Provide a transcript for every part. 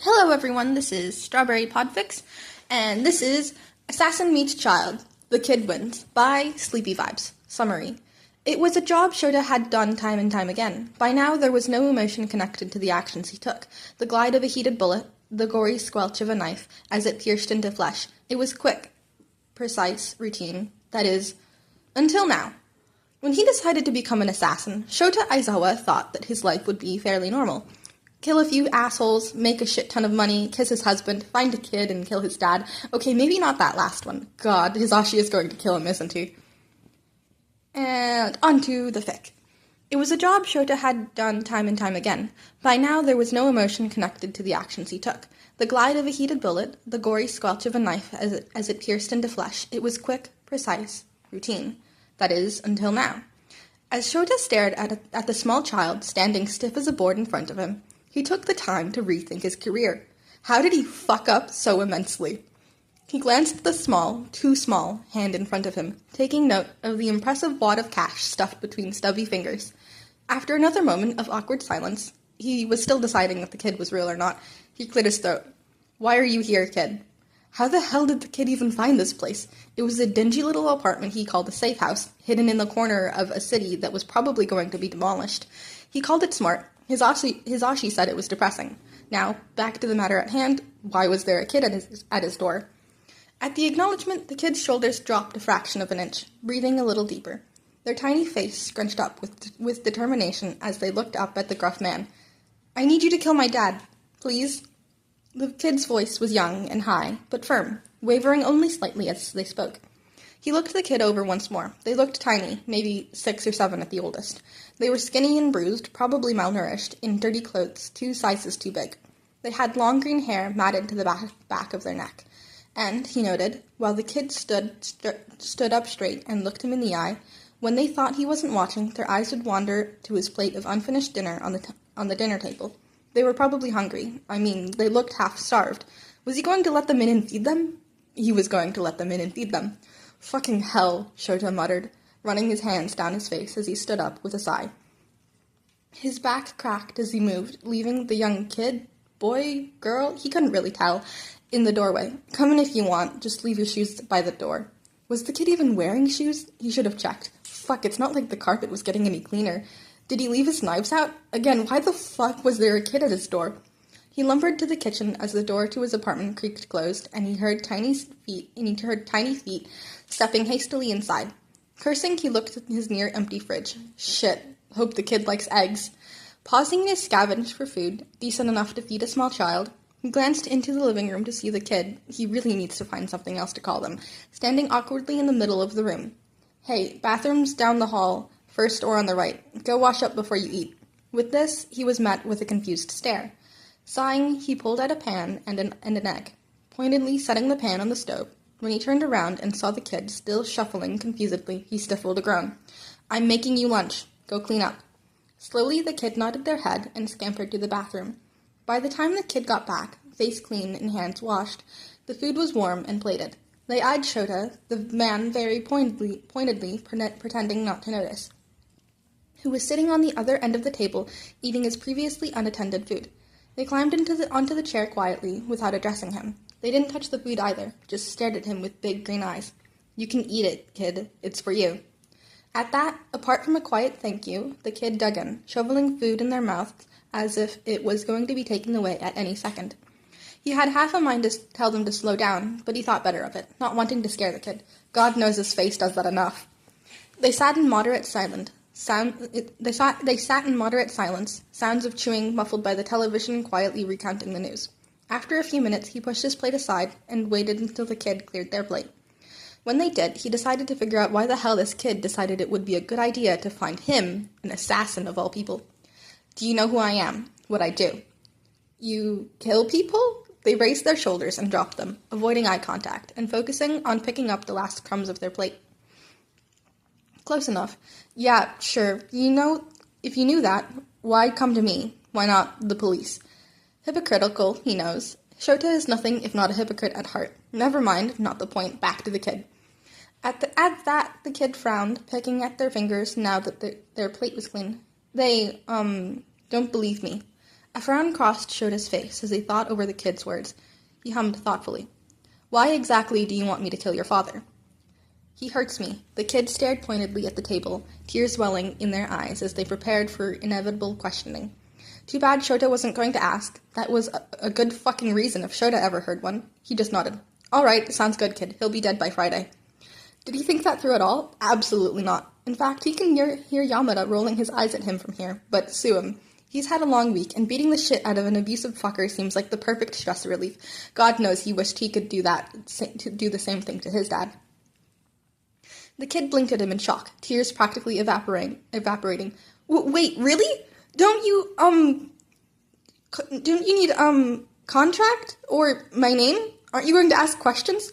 Hello everyone, this is Strawberry Podfix, and this is Assassin Meets Child, The Kid Wins, by Sleepy Vibes. Summary. It was a job Shouta had done time and time again. By now there was no emotion connected to the actions he took. The glide of a heated bullet, the gory squelch of a knife as it pierced into flesh. It was quick, precise, routine. That is, until now. When he decided to become an assassin, Shouta Aizawa thought that his life would be fairly normal. Kill a few assholes, make a shit ton of money, kiss his husband, find a kid, and kill his dad. Okay, maybe not that last one. God, Hizashi is going to kill him, isn't he? And onto the fic. It was a job Shouta had done time and time again. By now, there was no emotion connected to the actions he took. The glide of a heated bullet, the gory squelch of a knife as it pierced into flesh. It was quick, precise, routine. That is, until now. As Shouta stared at the small child standing stiff as a board in front of him, he took the time to rethink his career. How did he fuck up so immensely? He glanced at the small, too small, hand in front of him, taking note of the impressive wad of cash stuffed between stubby fingers. After another moment of awkward silence, he was still deciding if the kid was real or not, he cleared his throat. "Why are you here, kid?" How the hell did the kid even find this place? It was a dingy little apartment he called a safe house, hidden in the corner of a city that was probably going to be demolished. He called it smart. Hizashi said it was depressing. Now, back to the matter at hand, why was there a kid at his door? At the acknowledgement, the kid's shoulders dropped a fraction of an inch, breathing a little deeper. Their tiny face scrunched up with determination as they looked up at the gruff man. "I need you to kill my dad, please." The kid's voice was young and high, but firm, wavering only slightly as they spoke. He looked the kid over once more. They looked tiny, maybe 6 or 7 at the oldest. They were skinny and bruised, probably malnourished, in dirty clothes 2 sizes too big. They had long green hair matted to the back of their neck. And, he noted, while the kid stood up straight and looked him in the eye, when they thought he wasn't watching, their eyes would wander to his plate of unfinished dinner on the dinner table. They were probably hungry. I mean, they looked half-starved. Was he going to let them in and feed them? He was going to let them in and feed them. "Fucking hell," Shouta muttered, running his hands down his face as he stood up with a sigh. His back cracked as he moved, leaving the young kid, boy, girl, he couldn't really tell, in the doorway. "Come in if you want, just leave your shoes by the door." Was the kid even wearing shoes? He should have checked. Fuck, it's not like the carpet was getting any cleaner. Did he leave his knives out? Again, why the fuck was there a kid at his door? He lumbered to the kitchen as the door to his apartment creaked closed, and he heard tiny feet stepping hastily inside. Cursing, he looked at his near-empty fridge. Shit, hope the kid likes eggs. Pausing in his scavenge for food, decent enough to feed a small child, he glanced into the living room to see the kid, he really needs to find something else to call them, standing awkwardly in the middle of the room. "Hey, bathroom's down the hall, first or on the right. Go wash up before you eat." With this, he was met with a confused stare. Sighing, he pulled out a pan and an egg, pointedly setting the pan on the stove. When he turned around and saw the kid still shuffling confusedly, he stifled a groan. "I'm making you lunch. Go clean up." Slowly, the kid nodded their head and scampered to the bathroom. By the time the kid got back, face clean and hands washed, the food was warm and plated. They eyed Shouta, the man very pointedly pretending not to notice, who was sitting on the other end of the table eating his previously unattended food. They climbed onto the chair quietly, without addressing him. They didn't touch the food either, just stared at him with big green eyes. "You can eat it, kid. It's for you." At that, apart from a quiet thank you, the kid dug in, shoveling food in their mouths as if it was going to be taken away at any second. He had half a mind to tell them to slow down, but he thought better of it, not wanting to scare the kid. God knows his face does that enough. They sat in moderate silence. They sat in moderate silence, sounds of chewing muffled by the television quietly recounting the news. After a few minutes, he pushed his plate aside and waited until the kid cleared their plate. When they did, he decided to figure out why the hell this kid decided it would be a good idea to find him, an assassin of all people. "Do you know who I am? What I do?" "You kill people?" They raised their shoulders and dropped them, avoiding eye contact, and focusing on picking up the last crumbs of their plate. "Close enough. Yeah, sure. If you knew that, why come to me? Why not the police?" Hypocritical, he knows. Shouta is nothing if not a hypocrite at heart. Never mind, not the point, back to the kid. At that, the kid frowned, picking at their fingers now that their plate was clean. "They, don't believe me." A frown crossed Shota's face as he thought over the kid's words. He hummed thoughtfully. Why exactly do you want me to kill your father? He hurts me. The kid stared pointedly at the table, tears welling in their eyes as they prepared for inevitable questioning. Too bad Shouta wasn't going to ask. That was a good fucking reason if Shouta ever heard one. He just nodded. All right, sounds good, kid. He'll be dead by Friday. Did he think that through at all? Absolutely not. In fact, he can hear Yamada rolling his eyes at him from here, but sue him. He's had a long week, and beating the shit out of an abusive fucker seems like the perfect stress relief. God knows he wished he could do the same thing to his dad. The kid blinked at him in shock, tears practically evaporating. Wait, really? Don't you need, contract? Or my name? Aren't you going to ask questions?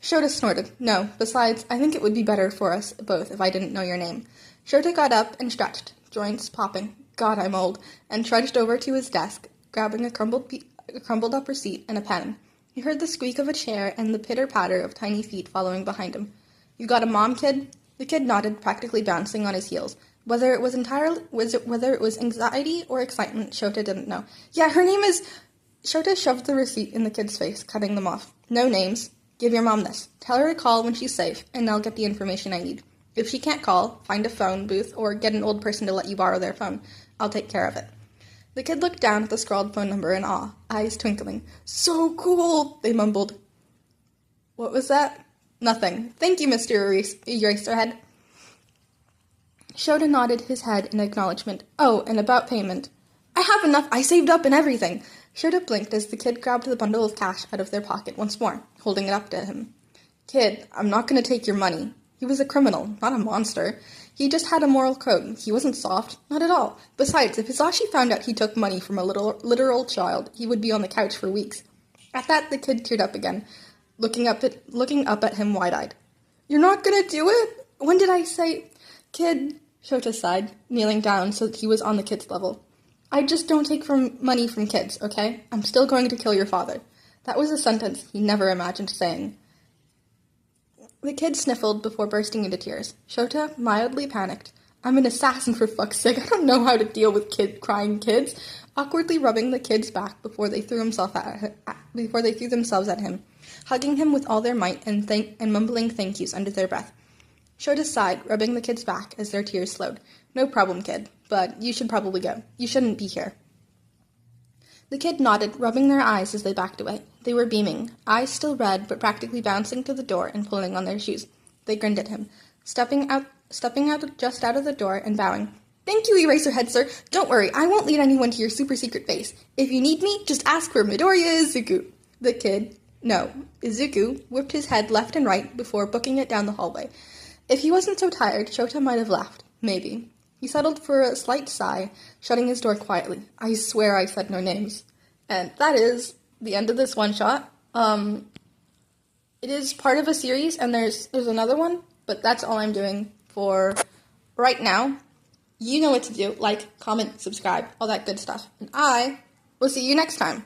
Shouta snorted. No, besides, I think it would be better for us both if I didn't know your name. Shouta got up and stretched, joints popping. God, I'm old, and trudged over to his desk, grabbing a crumbled up receipt and a pen. He heard the squeak of a chair and the pitter-patter of tiny feet following behind him. You got a mom, kid? The kid nodded, practically bouncing on his heels. Whether it was anxiety or excitement, Shouta didn't know. Yeah, her name is... Shouta shoved the receipt in the kid's face, cutting them off. No names. Give your mom this. Tell her to call when she's safe, and I'll get the information I need. If she can't call, find a phone booth or get an old person to let you borrow their phone. I'll take care of it. The kid looked down at the scrawled phone number in awe, eyes twinkling. So cool, they mumbled. What was that? Nothing. Thank you, Mr. Eraserhead. Shouta nodded his head in acknowledgement. Oh, and about payment. I have enough. I saved up and everything. Shouta blinked as the kid grabbed the bundle of cash out of their pocket once more, holding it up to him. Kid, I'm not going to take your money. He was a criminal, not a monster. He just had a moral code. He wasn't soft, not at all. Besides, if Hizashi found out he took money from a literal child, he would be on the couch for weeks. At that, the kid teared up again, looking up at him wide-eyed. You're not going to do it? When did I say... Kid, Shouta sighed, kneeling down so that he was on the kid's level. I just don't take money from kids, okay? I'm still going to kill your father. That was a sentence he never imagined saying. The kid sniffled before bursting into tears. Shouta mildly panicked. I'm an assassin, for fuck's sake. I don't know how to deal with crying kids. Awkwardly rubbing the kid's back before they threw themselves at him, hugging him with all their might and mumbling thank yous under their breath. Shouta sighed, rubbing the kid's back as their tears slowed. No problem, kid, but you should probably go. You shouldn't be here. The kid nodded, rubbing their eyes as they backed away. They were beaming, eyes still red, but practically bouncing to the door and pulling on their shoes. They grinned at him, stepping out just out of the door and bowing. Thank you, Eraserhead, sir. Don't worry, I won't lead anyone to your super-secret base. If you need me, just ask for Midoriya Izuku. The kid, no, Izuku, whipped his head left and right before booking it down the hallway. If he wasn't so tired, Shouta might have laughed. Maybe. He settled for a slight sigh, shutting his door quietly. I swear I said no names. And that is the end of this one-shot. It is part of a series, and there's another one, but that's all I'm doing for right now. You know what to do. Like, comment, subscribe, all that good stuff. And I will see you next time.